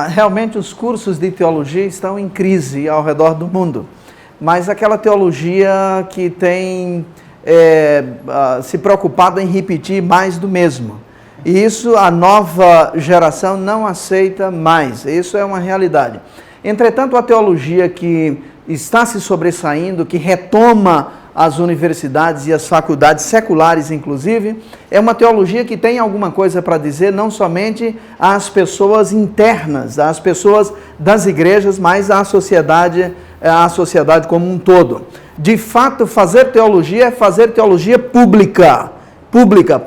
Realmente os cursos de teologia estão em crise ao redor do mundo, mas aquela teologia que tem se preocupado em repetir mais do mesmo. E isso a nova geração não aceita mais, isso é uma realidade. Entretanto, a teologia que está se sobressaindo, que retoma as universidades e as faculdades seculares, inclusive, é uma teologia que tem alguma coisa para dizer, não somente às pessoas internas, às pessoas das igrejas, mas à sociedade como um todo. De fato, fazer teologia é fazer teologia pública,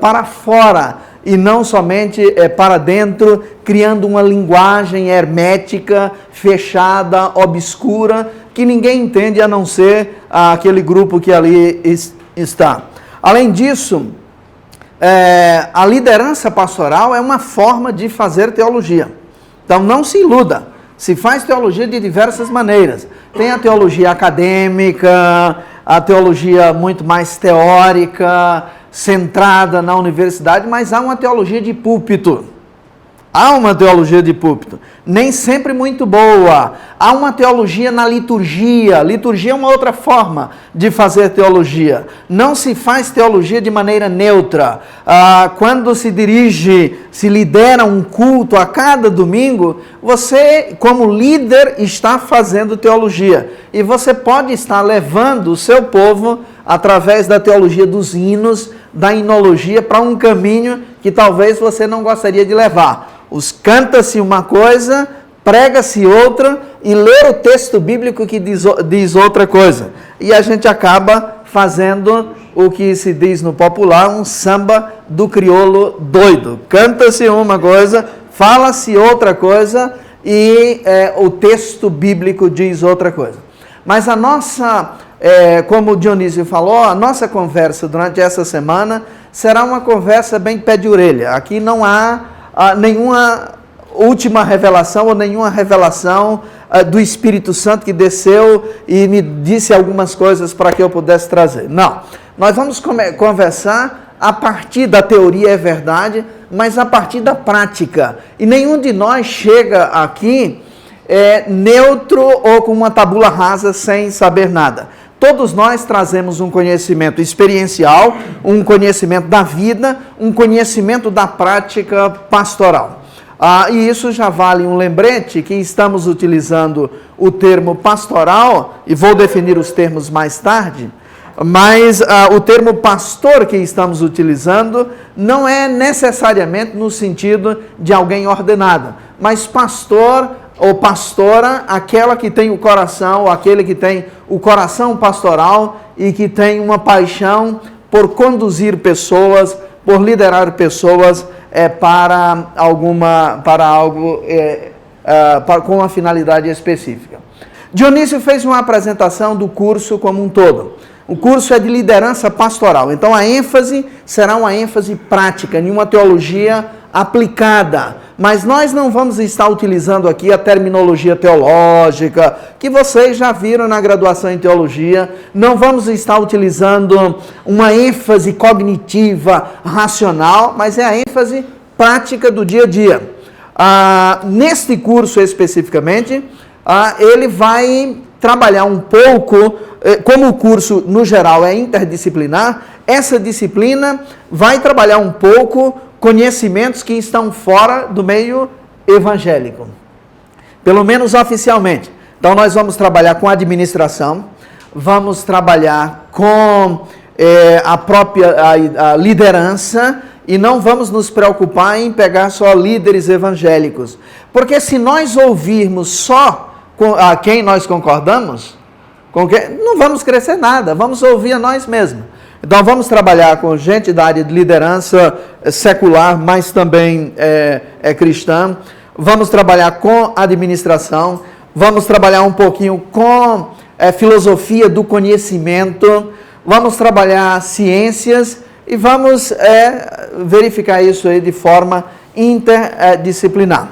para fora, e não somente para dentro, criando uma linguagem hermética, fechada, obscura, que ninguém entende a não ser aquele grupo que ali está. Além disso, a liderança pastoral é uma forma de fazer teologia. Então não se iluda, se faz teologia de diversas maneiras. Tem a teologia acadêmica, a teologia muito mais teórica, centrada na universidade, mas há uma teologia de púlpito. Há uma teologia de púlpito, nem sempre muito boa. Há uma teologia na liturgia. Liturgia é uma outra forma de fazer teologia. Não se faz teologia de maneira neutra. Quando se lidera um culto a cada domingo, você, como líder, está fazendo teologia. E você pode estar levando o seu povo, através da teologia dos hinos, da hinologia, para um caminho que talvez você não gostaria de levar. Canta-se uma coisa, prega-se outra e lê o texto bíblico que diz outra coisa. E a gente acaba fazendo o que se diz no popular, um samba do crioulo doido. Canta-se uma coisa, fala-se outra coisa e o texto bíblico diz outra coisa. Mas a nossa, como o Dionísio falou, a nossa conversa durante essa semana será uma conversa bem pé de orelha. Aqui não há nenhuma última revelação ou nenhuma revelação do Espírito Santo que desceu e me disse algumas coisas para que eu pudesse trazer. Não, nós vamos conversar a partir da teoria, é verdade, mas a partir da prática. E nenhum de nós chega aqui neutro ou com uma tabula rasa sem saber nada. Todos nós trazemos um conhecimento experiencial, um conhecimento da vida, um conhecimento da prática pastoral. E isso já vale um lembrete que estamos utilizando o termo pastoral, e vou definir os termos mais tarde, mas o termo pastor que estamos utilizando não é necessariamente no sentido de alguém ordenado, mas pastor ou pastora, aquela que tem o coração, aquele que tem o coração pastoral e que tem uma paixão por conduzir pessoas, por liderar pessoas para algo com uma finalidade específica. Dionísio fez uma apresentação do curso como um todo. O curso é de liderança pastoral, então a ênfase será uma ênfase prática, em uma teologia aplicada. Mas nós não vamos estar utilizando aqui a terminologia teológica, que vocês já viram na graduação em teologia. Não vamos estar utilizando uma ênfase cognitiva, racional, mas é a ênfase prática do dia a dia. Neste curso especificamente, ele vai trabalhar um pouco, como o curso no geral é interdisciplinar, essa disciplina vai trabalhar um pouco conhecimentos que estão fora do meio evangélico, pelo menos oficialmente. Então nós vamos trabalhar com administração, vamos trabalhar com a própria liderança e não vamos nos preocupar em pegar só líderes evangélicos, porque se nós ouvirmos só a quem nós concordamos, não vamos crescer nada, vamos ouvir a nós mesmos. Então vamos trabalhar com gente da área de liderança secular, mas também cristã. Vamos trabalhar com administração, vamos trabalhar um pouquinho com filosofia do conhecimento, vamos trabalhar ciências e vamos verificar isso aí de forma interdisciplinar.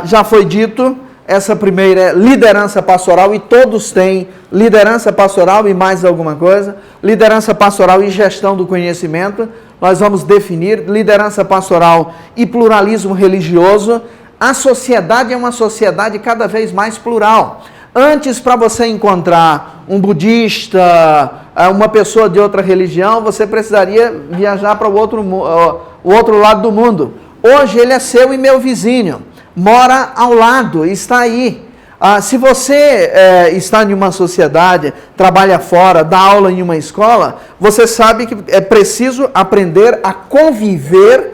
Já foi dito, essa primeira é liderança pastoral, e todos têm liderança pastoral e mais alguma coisa. Liderança pastoral e gestão do conhecimento. Nós vamos definir liderança pastoral e pluralismo religioso. a sociedade é uma sociedade cada vez mais plural. Antes, para você encontrar um budista, uma pessoa de outra religião, você precisaria viajar para o outro lado do mundo. Hoje ele é seu e meu vizinho, mora ao lado, está aí. Se você está em uma sociedade, trabalha fora, dá aula em uma escola, você sabe que é preciso aprender a conviver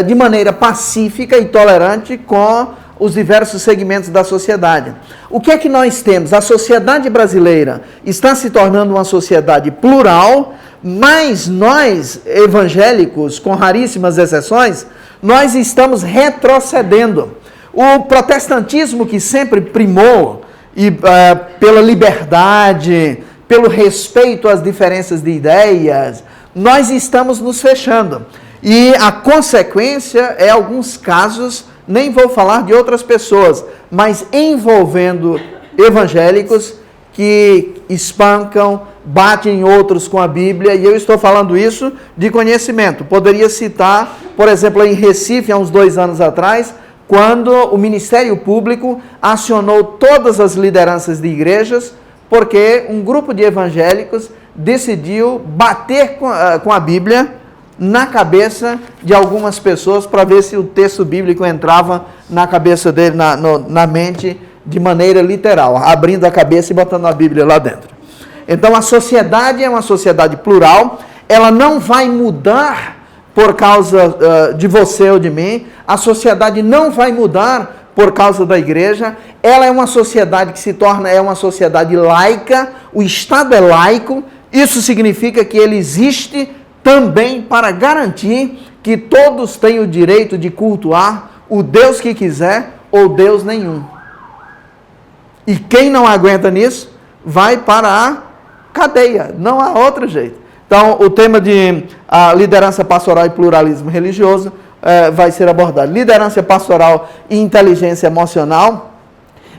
de maneira pacífica e tolerante com os diversos segmentos da sociedade. O que é que nós temos? A sociedade brasileira está se tornando uma sociedade plural, mas nós, evangélicos, com raríssimas exceções, nós estamos retrocedendo. O protestantismo que sempre primou pela liberdade, pelo respeito às diferenças de ideias, nós estamos nos fechando. E a consequência é alguns casos, nem vou falar de outras pessoas, mas envolvendo evangélicos que espancam, batem outros com a Bíblia, e eu estou falando isso de conhecimento. Poderia citar, por exemplo, em Recife, há uns 2 anos atrás, quando o Ministério Público acionou todas as lideranças de igrejas, porque um grupo de evangélicos decidiu bater com a Bíblia na cabeça de algumas pessoas para ver se o texto bíblico entrava na cabeça dele, na mente, de maneira literal, abrindo a cabeça e botando a Bíblia lá dentro. Então a sociedade é uma sociedade plural, ela não vai mudar por causa de você ou de mim, a sociedade não vai mudar por causa da igreja, ela é uma sociedade que se torna uma sociedade laica, o Estado é laico, isso significa que ele existe também para garantir que todos têm o direito de cultuar o Deus que quiser ou Deus nenhum. E quem não aguenta nisso, vai para a cadeia, não há outro jeito. Então, o tema de liderança pastoral e pluralismo religioso vai ser abordado. Liderança pastoral e inteligência emocional.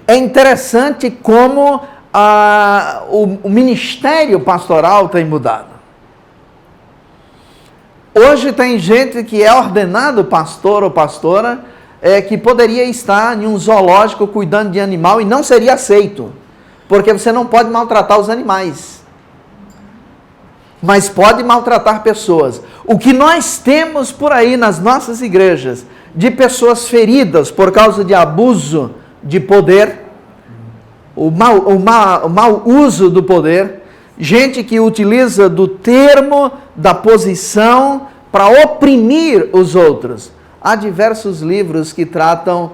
É interessante como o ministério pastoral tem mudado. Hoje tem gente que é ordenado pastor ou pastora, que poderia estar em um zoológico cuidando de animal e não seria aceito, porque você não pode maltratar os animais, mas pode maltratar pessoas. O que nós temos por aí nas nossas igrejas, de pessoas feridas por causa de abuso de poder, o mau uso do poder, gente que utiliza do termo, da posição, para oprimir os outros. Há diversos livros que tratam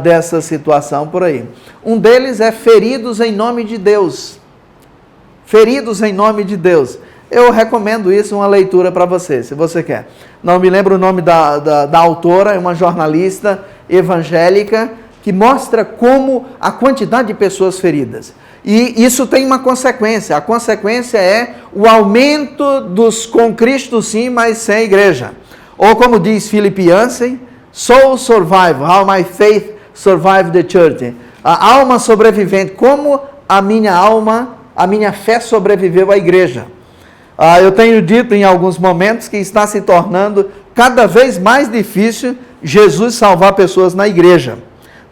dessa situação por aí. Um deles é Feridos em Nome de Deus. Feridos em Nome de Deus. Eu recomendo isso, uma leitura para você, se você quer. Não me lembro o nome da autora, é uma jornalista evangélica, que mostra como a quantidade de pessoas feridas. E isso tem uma consequência. A consequência é o aumento dos com Cristo sim, mas sem igreja. Ou como diz Philip Yancey, Soul Survival, How My Faith Survived the Church. A alma sobrevivente, como a minha fé sobreviveu à igreja. Eu tenho dito em alguns momentos que está se tornando cada vez mais difícil Jesus salvar pessoas na igreja.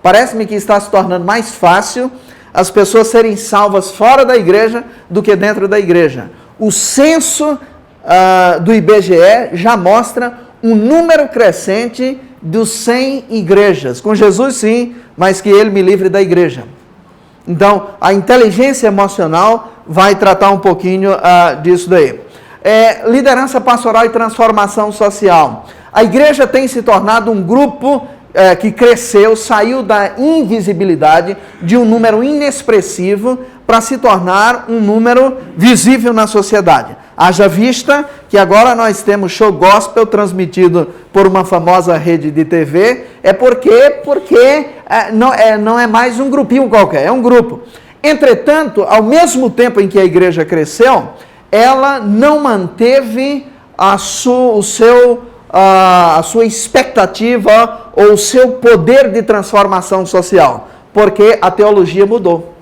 Parece-me que está se tornando mais fácil as pessoas serem salvas fora da igreja do que dentro da igreja. O censo do IBGE já mostra um número crescente dos 100 igrejas. Com Jesus sim, mas que ele me livre da igreja. Então, a inteligência emocional vai tratar um pouquinho disso daí. Liderança pastoral e transformação social. A igreja tem se tornado um grupo que cresceu, saiu da invisibilidade de um número inexpressivo para se tornar um número visível na sociedade. Haja vista que agora nós temos show gospel transmitido por uma famosa rede de TV, porque não é mais um grupinho qualquer, é um grupo. Entretanto, ao mesmo tempo em que a igreja cresceu, ela não manteve a sua expectativa ou o seu poder de transformação social, porque a teologia mudou.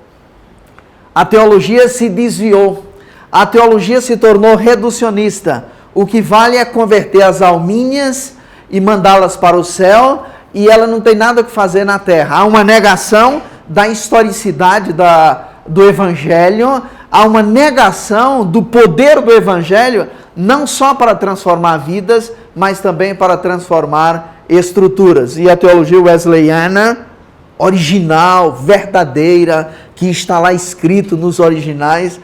A teologia se desviou. A teologia se tornou reducionista. O que vale é converter as alminhas e mandá-las para o céu, e ela não tem nada que fazer na terra. Há uma negação da historicidade do Evangelho, há uma negação do poder do Evangelho, não só para transformar vidas, mas também para transformar estruturas. E a teologia wesleyana, original, verdadeira, que está lá escrito nos originais,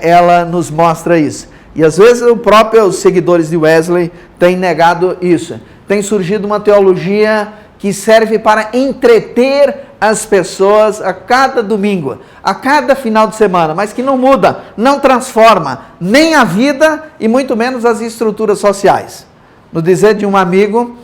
ela nos mostra isso. E às vezes os próprios seguidores de Wesley têm negado isso. Tem surgido uma teologia que serve para entreter as pessoas a cada domingo, a cada final de semana, mas que não muda, não transforma nem a vida e muito menos as estruturas sociais. No dizer de um amigo,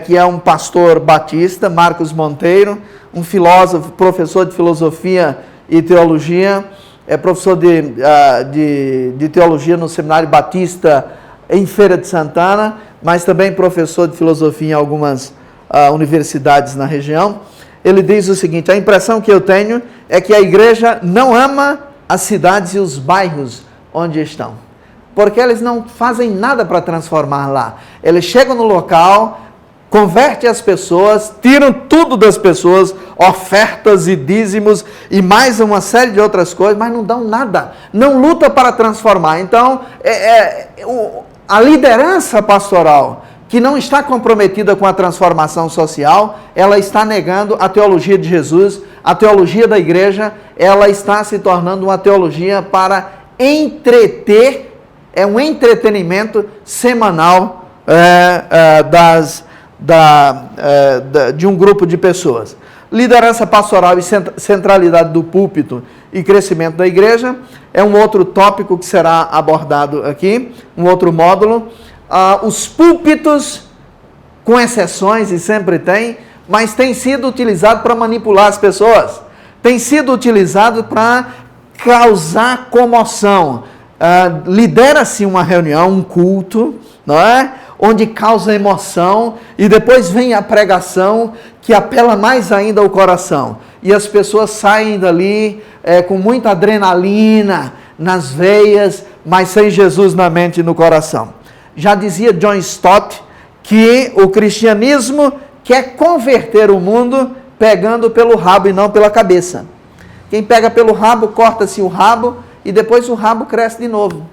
que é um pastor batista, Marcos Monteiro, um filósofo, professor de filosofia e teologia, é professor de teologia no Seminário Batista em Feira de Santana, mas também professor de filosofia em algumas universidades na região. Ele diz o seguinte: a impressão que eu tenho é que a igreja não ama as cidades e os bairros onde estão, porque eles não fazem nada para transformar lá. Eles chegam no local, convertem as pessoas, tiram tudo das pessoas, ofertas e dízimos e mais uma série de outras coisas, mas não dão nada, não luta para transformar. Então, a liderança pastoral que não está comprometida com a transformação social, ela está negando a teologia de Jesus, a teologia da igreja, ela está se tornando uma teologia para entreter, um entretenimento semanal de um grupo de pessoas. Liderança pastoral e centralidade do púlpito e crescimento da igreja é um outro tópico que será abordado aqui, um outro módulo. Os púlpitos, com exceções, e sempre tem, mas tem sido utilizado para manipular as pessoas, tem sido utilizado para causar comoção. Lidera-se uma reunião, um culto, não é? Onde causa emoção, e depois vem a pregação que apela mais ainda ao coração. E as pessoas saem dali com muita adrenalina nas veias, mas sem Jesus na mente e no coração. Já dizia John Stott que o cristianismo quer converter o mundo pegando pelo rabo e não pela cabeça. Quem pega pelo rabo, corta-se o rabo e depois o rabo cresce de novo.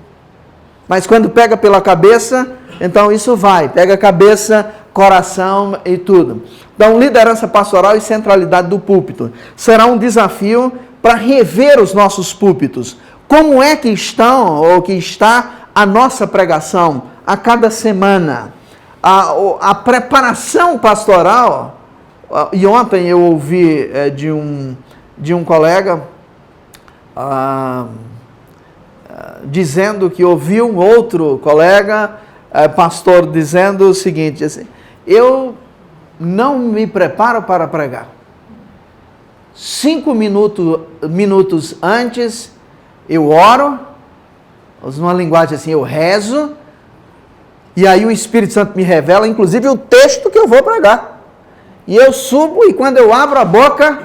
Mas quando pega pela cabeça, então isso vai, pega a cabeça, coração e tudo. Então, liderança pastoral e centralidade do púlpito. Será um desafio para rever os nossos púlpitos. Como é que estão, ou que está a nossa pregação a cada semana? A preparação pastoral, e ontem eu ouvi de um colega dizendo que ouviu um outro colega, pastor, dizendo o seguinte, assim: eu não me preparo para pregar. 5 minutos antes eu oro, numa linguagem assim, eu rezo, e aí o Espírito Santo me revela, inclusive, o texto que eu vou pregar. E eu subo, e quando eu abro a boca,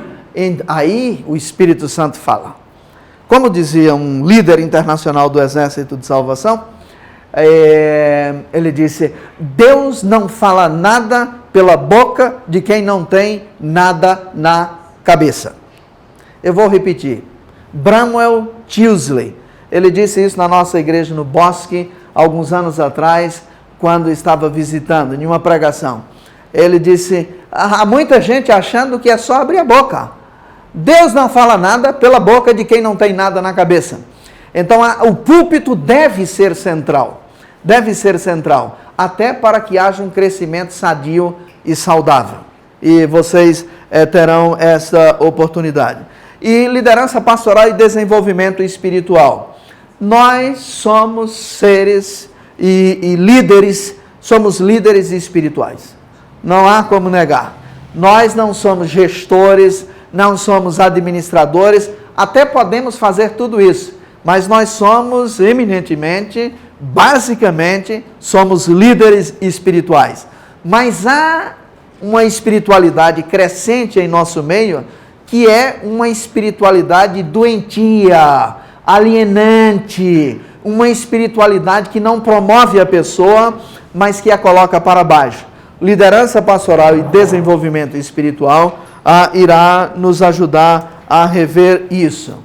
aí o Espírito Santo fala. Como dizia um líder internacional do Exército de Salvação, ele disse: Deus não fala nada pela boca de quem não tem nada na cabeça. Eu vou repetir. Bramwell Chesley, ele disse isso na nossa igreja no Bosque, alguns anos atrás, quando estava visitando, em uma pregação. Ele disse: há muita gente achando que é só abrir a boca. Deus não fala nada pela boca de quem não tem nada na cabeça. Então, o púlpito deve ser central, até para que haja um crescimento sadio e saudável. E vocês terão essa oportunidade. E liderança pastoral e desenvolvimento espiritual. Nós somos seres e líderes, somos líderes espirituais. Não há como negar. Nós não somos gestores, não somos administradores, até podemos fazer tudo isso, mas nós somos eminentemente, basicamente, somos líderes espirituais. Mas há uma espiritualidade crescente em nosso meio, que é uma espiritualidade doentia, alienante, uma espiritualidade que não promove a pessoa, mas que a coloca para baixo. liderança pastoral e desenvolvimento espiritual irá nos ajudar a rever isso.